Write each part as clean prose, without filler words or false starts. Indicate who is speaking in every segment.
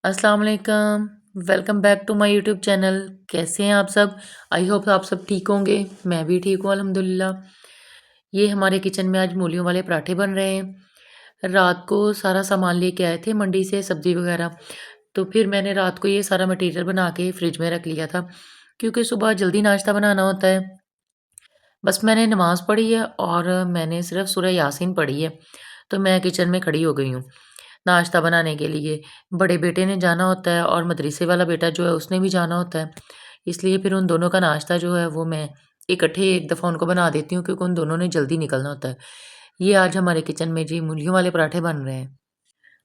Speaker 1: अस्सलाम वालेकुम। Welcome back to my YouTube channel. कैसे हैं आप सब? आई होप आप सब ठीक होंगे। मैं भी ठीक हूँ अल्हम्दुलिल्लाह। ये हमारे किचन में आज मूलियों वाले पराठे बन रहे हैं। रात को सारा सामान लेके आए थे मंडी से, सब्ज़ी वगैरह। तो फिर मैंने रात को ये सारा मटीरियल बना के फ्रिज में रख लिया था, क्योंकि सुबह जल्दी नाश्ता बनाना होता है। बस मैंने नमाज़ पढ़ी है और मैंने सिर्फ़ सूरह यासीन पढ़ी है, तो मैं किचन में खड़ी हो गई हूँ नाश्ता बनाने के लिए। बड़े बेटे ने जाना होता है और मदरसे वाला बेटा जो है उसने भी जाना होता है, इसलिए फिर उन दोनों का नाश्ता जो है वो मैं इकट्ठे एक दफ़ा उनको बना देती हूँ, क्योंकि उन दोनों ने जल्दी निकलना होता है। ये आज हमारे किचन में जी मूलियों वाले पराठे बन रहे हैं।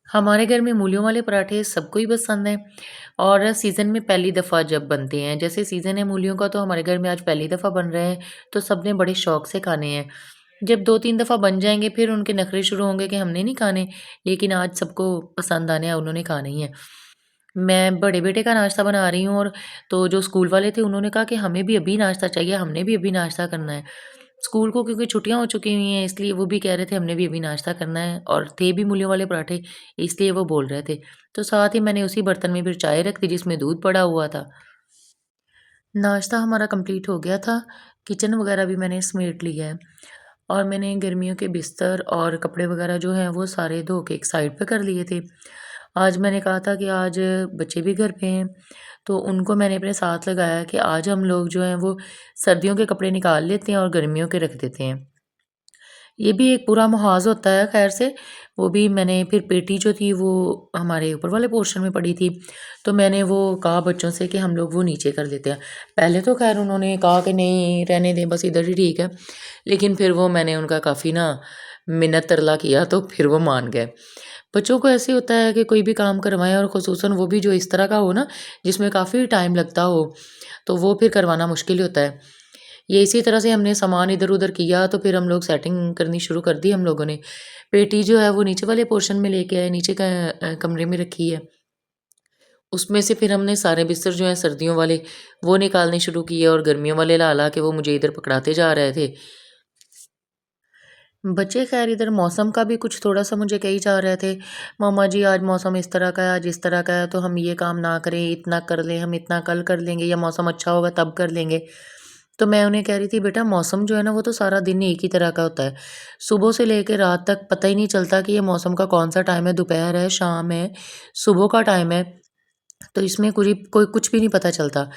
Speaker 1: हमारे घर में मूलियों वाले पराठे सबको ही पसंद हैं और सीज़न में पहली दफ़ा जब बनते हैं, जैसे सीज़न है मूलियों का, तो हमारे घर में आज पहली दफ़ा बन रहे हैं, तो सबने बड़े शौक से खाने हैं। जब 2-3 दफ़ा बन जाएँगे फिर उनके नखरे शुरू होंगे कि हमने नहीं खाने, लेकिन आज सबको पसंद आने हैं, उन्होंने खाने ही हैं। मैं बड़े बेटे का नाश्ता बना रही हूँ और तो जो स्कूल वाले थे उन्होंने कहा कि हमें भी अभी नाश्ता चाहिए, हमने भी अभी नाश्ता करना है। स्कूल को क्योंकि छुट्टियाँ हो चुकी हुई हैं, इसलिए वो भी कह रहे थे हमने भी अभी नाश्ता करना है, और थे भी मूलियों वाले पराठे, इसलिए वो बोल रहे थे। तो साथ ही मैंने उसी बर्तन में फिर चाय रख दी जिसमें दूध पड़ा हुआ था। नाश्ता हमारा कंप्लीट हो गया था, किचन वगैरह भी मैंने समेट लिया है और मैंने गर्मियों के बिस्तर और कपड़े वगैरह जो हैं वो सारे धो के एक साइड पे कर लिए थे। आज मैंने कहा था कि आज बच्चे भी घर पे हैं, तो उनको मैंने अपने साथ लगाया कि आज हम लोग जो हैं वो सर्दियों के कपड़े निकाल लेते हैं और गर्मियों के रख देते हैं। ये भी एक पूरा मुहाज़ होता है ख़ैर से, वो भी मैंने फिर पेटी जो थी वो हमारे ऊपर वाले पोर्शन में पड़ी थी, तो मैंने वो कहा बच्चों से कि हम लोग वो नीचे कर देते हैं। पहले तो ख़ैर उन्होंने कहा कि नहीं रहने दें, बस इधर ही ठीक है, लेकिन फिर वो मैंने उनका काफ़ी ना मिन्नत तरला किया तो फिर वो मान गए। बच्चों को ऐसे होता है कि कोई भी काम करवाएँ और ख़ुसूसन वो भी जो इस तरह का हो ना, जिसमें काफ़ी टाइम लगता हो, तो वो फिर करवाना मुश्किल होता है। ये इसी तरह से हमने सामान इधर-उधर किया तो फिर हम लोग सेटिंग करनी शुरू कर दी हम लोगों ने। पेटी जो है वो नीचे वाले पोर्शन में लेके आए, नीचे का कमरे में रखी है। उसमें से फिर हमने सारे बिस्तर जो हैं सर्दियों वाले वो निकालने शुरू किए और गर्मियों वाले ला-ला के वो मुझे इधर पकड़ाते जा रहे थे। बच्चे ख़ैर इधर मौसम का भी कुछ थोड़ा-सा मुझे कही जा रहे थे, मम्मा जी आज मौसम इस तरह का है, आज इस तरह का है, तो हम ये काम ना करें, इतना कर लें, हम इतना कल कर लेंगे या मौसम अच्छा होगा तब कर लेंगे। तो मैं उन्हें कह रही थी बेटा मौसम जो है ना वो तो सारा दिन एक ही तरह का होता है। सुबह से लेके रात तक पता ही नहीं चलता कि ये मौसम का कौन-सा टाइम है, दोपहर है, शाम है, सुबह का टाइम है। तो इसमें कोई कुछ भी नहीं पता चलता।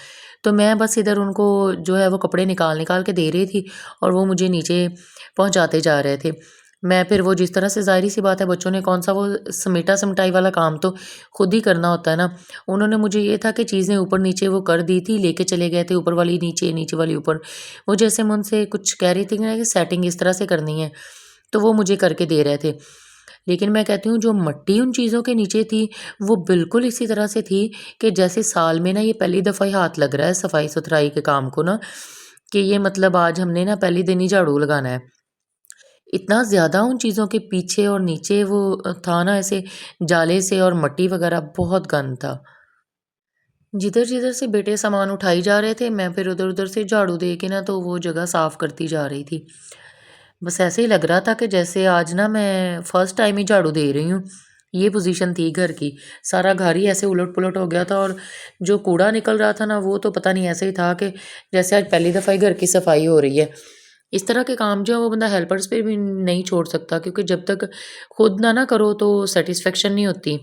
Speaker 1: तो मैं बस इधर उनको जो है वो कपड़े निकाल-निकाल के दे रही थी और वो मुझे नीचे पहुँचाते जा रहे थे। मैं फिर वो जिस तरह से ज़ाहिर-सी बात है बच्चों ने कौन-सा वो समेटा-समटाई वाला काम तो खुद ही करना होता है ना। उन्होंने मुझे ये था कि चीज़ें ऊपर-नीचे वो कर दी थी, लेके चले गए थे, ऊपर वाली नीचे, नीचे वाली ऊपर। वो जैसे मैं उनसे कुछ कह रही थी ना कि सेटिंग इस तरह से करनी है, तो वो मुझे करके दे रहे थे। लेकिन मैं कहती हूँ जो मट्टी उन चीज़ों के नीचे थी, वो बिल्कुल इसी तरह से थी कि जैसे साल में ना ये पहली दफ़ा ही हाथ लग रहा है सफाई-सुथराई के काम को ना, कि ये मतलब आज हमने ना पहले दिन ही झाड़ू लगाना है। इतना ज़्यादा उन चीज़ों के पीछे और नीचे वो था ना ऐसे जाले से और मट्टी वग़ैरह बहुत गंद था। जिधर-जिधर से बेटे सामान उठाई जा रहे थे, मैं फिर उधर-उधर से झाड़ू दे के ना तो वो जगह साफ़ करती जा रही थी। बस ऐसे ही लग रहा था कि जैसे आज ना मैं फर्स्ट टाइम ही झाड़ू दे रही हूँ। ये पोज़ीशन थी घर की। सारा घर ही ऐसे उलट-पुलट हो गया था और जो कूड़ा निकल रहा था ना वो तो पता नहीं ऐसे ही था कि जैसे आज पहली दफ़ा ही घर की सफाई हो रही है। इस तरह के काम जो है वो बंदा हेल्पर्स पे भी नहीं छोड़ सकता, क्योंकि जब तक खुद ना करो तो सैटिस्फैक्शन नहीं होती।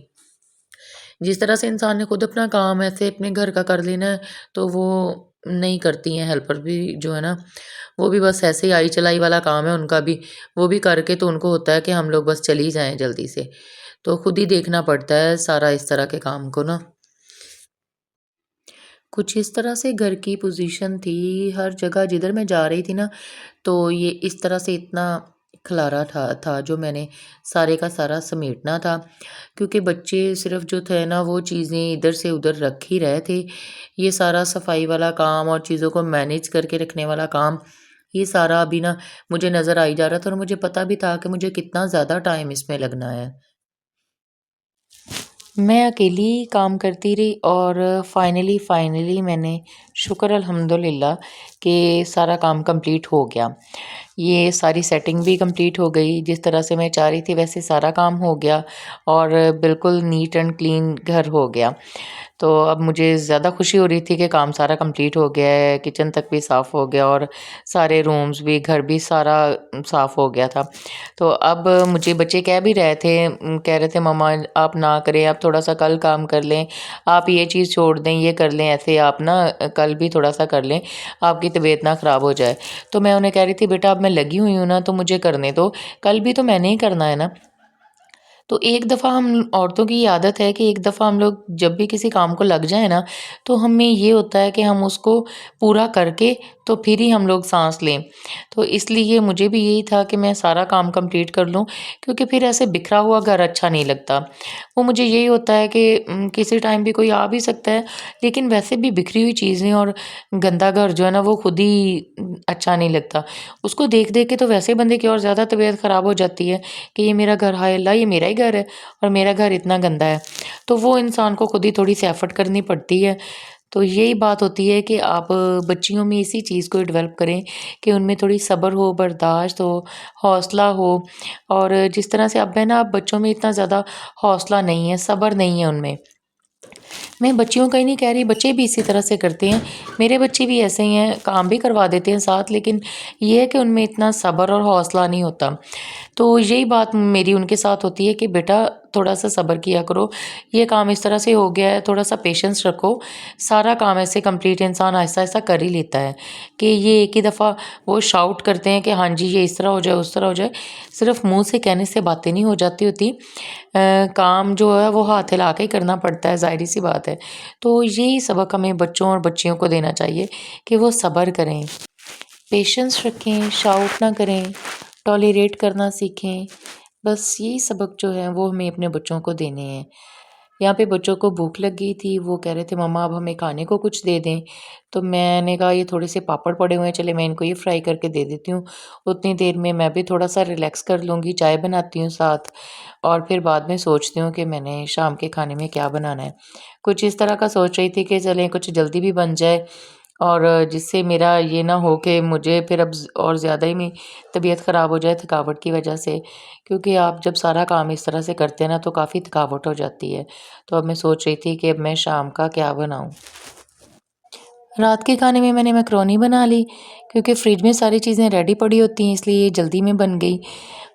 Speaker 1: जिस तरह से इंसान ने खुद अपना काम ऐसे अपने घर का कर लेना है, तो वो नहीं करती हैं हेल्पर भी जो है ना, वो भी बस ऐसे ही आई-चलाई वाला काम है उनका भी। वो भी करके तो उनको होता है कि हम लोग बस चली जाएँ जल्दी से। तो खुद ही देखना पड़ता है सारा इस तरह के काम को ना। कुछ इस तरह से घर की पोज़ीशन थी, हर जगह जिधर मैं जा रही थी ना, तो ये इस तरह से इतना खलारा था जो मैंने सारे का सारा समेटना था, क्योंकि बच्चे सिर्फ़ जो थे ना वो चीज़ें इधर से उधर रख ही रहे थे। ये सारा सफाई वाला काम और चीज़ों को मैनेज करके रखने वाला काम, ये सारा अभी ना मुझे नज़र आ ही जा रहा था और मुझे पता भी था कि मुझे कितना ज़्यादा टाइम इसमें लगना है। मैं अकेली काम करती रही और फाइनली मैंने शुक्र अल्हम्दुलिल्लाह कि सारा काम कंप्लीट हो गया। ये सारी सेटिंग भी कंप्लीट हो गई, जिस तरह से मैं चाह रही थी वैसे सारा काम हो गया और बिल्कुल नीट एंड क्लीन घर हो गया। तो अब मुझे ज़्यादा खुशी हो रही थी कि काम सारा कंप्लीट हो गया है, किचन तक भी साफ़ हो गया और सारे रूम्स भी, घर भी सारा साफ़ हो गया था। तो अब मुझे बच्चे कह भी रहे थे कह रहे थे मम्मा आप ना करें, आप थोड़ा-सा कल काम कर लें, आप ये चीज़ छोड़ दें, ये कर लें, ऐसे आप ना कल भी थोड़ा-सा कर लें, आपकी तबीयत ना ख़राब हो जाए। तो मैं उन्हें कह रही थी बेटा अब मैं लगी हुई हूँ ना तो मुझे करने दो, कल भी तो मैंने ही करना है ना। तो एक दफ़ा हम औरतों की ये आदत है कि एक दफ़ा हम लोग जब भी किसी काम को लग जाएँ ना, तो हमें ये होता है कि हम उसको पूरा करके तो फिर ही हम लोग साँस लें। तो इसलिए मुझे भी यही था कि मैं सारा काम कंप्लीट कर लूँ, क्योंकि फिर ऐसे बिखरा हुआ घर अच्छा नहीं लगता। वो मुझे यही होता है कि किसी टाइम भी कोई आ भी सकता है, लेकिन वैसे भी बिखरी हुई चीज़ें और गंदा घर जो है ना वो खुद ही अच्छा नहीं लगता। उसको देख-देख के तो वैसे बंदे की और ज़्यादा तबीयत ख़राब हो जाती है कि ये मेरा घर, हाय अल्लाह! ये मेरा ही घर है और मेरा घर इतना गंदा है। तो वो इंसान को खुद ही थोड़ी-सी एफ़र्ट करनी पड़ती है। तो यही बात होती है कि आप बच्चियों में इसी चीज़ को डेवलप करें कि उनमें थोड़ी सब्र हो, बर्दाश्त हो, हौसला हो और जिस तरह से अब है ना, अब बच्चों में इतना ज़्यादा हौसला नहीं है, सब्र नहीं है उनमें। मैं बच्चियों का ही नहीं कह रही, बच्चे भी इसी तरह से करते हैं। मेरे बच्चे भी ऐसे ही हैं, काम भी करवा देते हैं साथ, लेकिन ये है कि उनमें इतना सब्र और हौसला नहीं होता। तो यही बात मेरी उनके साथ होती है कि बेटा थोड़ा-सा सब्र किया करो, ये काम इस तरह से हो गया है, थोड़ा-सा पेशेंस रखो, सारा काम ऐसे कंप्लीट इंसान आहिस्ता-आहिस्ता कर ही लेता है। कि ये एक ही दफ़ा वो शाउट करते हैं कि हाँ जी, ये इस तरह हो जाए, उस तरह हो जाए, सिर्फ़ मुँह से कहने से बातें नहीं हो जाती होती। काम जो है वो हाथ हिला के ही करना पड़ता है, ज़ाहिर-सी बात है। तो यही सबक हमें बच्चों और बच्चियों को देना चाहिए कि वो सब्र करें, पेशेंस रखें, शाउट ना करें, टॉलरेट करना सीखें। बस यही सबक जो है वो हमें अपने बच्चों को देने हैं। यहाँ पे बच्चों को भूख लग गई थी, वो कह रहे थे मम्मा अब हमें खाने को कुछ दे दें। तो मैंने कहा ये थोड़े से पापड़ पड़े हुए हैं, चले मैं इनको ये फ्राई करके दे देती हूँ। उतनी देर में मैं भी थोड़ा-सा रिलैक्स कर लूँगी, चाय बनाती हूँ साथ और फिर बाद में सोचती हूँ कि मैंने शाम के खाने में क्या बनाना है। कुछ इस तरह का सोच रही थी कि चलें कुछ जल्दी भी बन जाए और जिससे मेरा ये ना हो कि मुझे फिर अब और ज़्यादा ही मेरी तबीयत ख़राब हो जाए थकावट की वजह से, क्योंकि आप जब सारा काम इस तरह से करते हैं ना तो काफ़ी थकावट हो जाती है। तो अब मैं सोच रही थी कि अब मैं शाम का क्या बनाऊँ? रात के खाने में मैंने मैकरोनी बना ली, क्योंकि फ्रिज में सारी चीज़ें रेडी पड़ी होती हैं, इसलिए ये जल्दी में बन गई।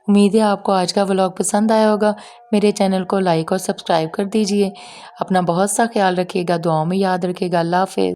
Speaker 1: उम्मीद है आपको आज का व्लॉग पसंद आया होगा। मेरे चैनल को लाइक और सब्सक्राइब कर दीजिए। अपना बहुत सा ख़्याल रखिएगा, दुआओं में याद रखिएगा। अल्लाह हाफ़िज़।